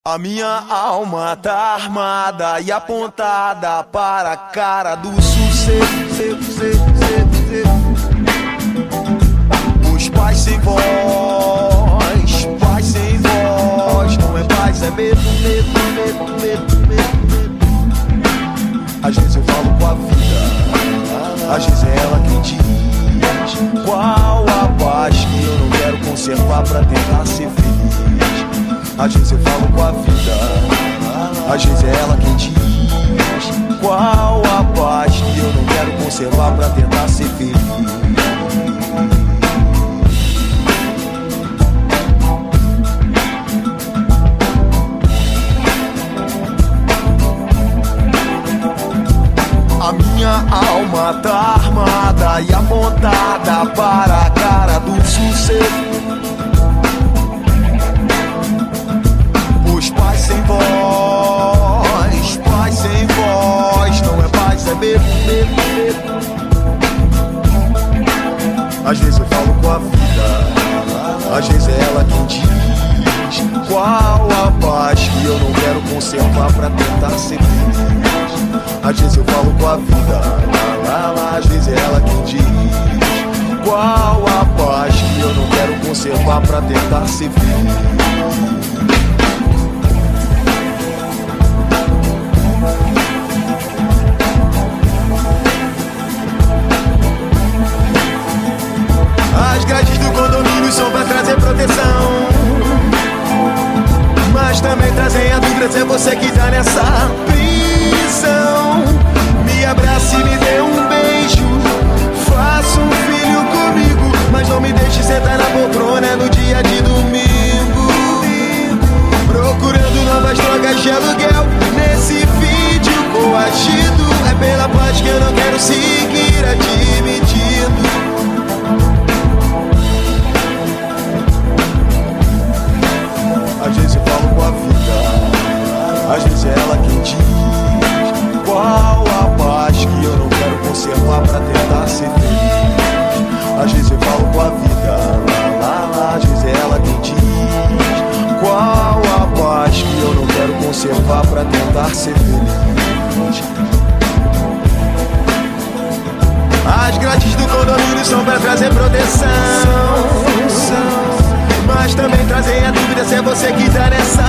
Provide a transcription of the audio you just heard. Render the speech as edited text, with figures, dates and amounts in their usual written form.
A minha alma tá armada e apontada para a cara do sucesso. Os pais sem voz, paz sem voz. Não é paz, é medo, medo, medo, medo, medo. Às vezes eu falo com a vida, às vezes é ela quem diz qual a paz que eu não quero conservar pra tentar ser feliz. Às vezes eu falo com a vida, às vezes é ela quem diz qual a paz que eu não quero conservar pra tentar ser feliz. A minha alma tá armada e apontada para a cara do sucesso. Os pais sem voz, paz sem voz. Não é paz, é medo, medo, medo. Às vezes eu falo com a vida, às vezes é ela quem diz qual a paz que eu não quero conservar pra tentar ser feliz. Às vezes eu falo com a vida, às vezes é ela quem diz qual a paz que eu não quero conservar pra tentar ser feliz. As grades do condomínio são pra trazer proteção, mas também trazem a dúvida se é você que tá nessa prisão. Me abrace e me dê um beijo, faça um filho comigo, mas não me deixe sentar na poltrona no dia de domingo, procurando novas drogas de aluguel nesse vídeo coagido. É pela paz que eu não quero seguir admitindo. Às vezes eu falo com a vida, às vezes é ela quem diz qual a paz que eu não quero conservar pra tentar ser feliz. Às vezes eu falo com a vida, às vezes é ela quem diz qual a paz que eu não quero conservar pra tentar ser feliz. As grades do condomínio são pra trazer proteção, mas também trazem a dúvida se é você que tá nessa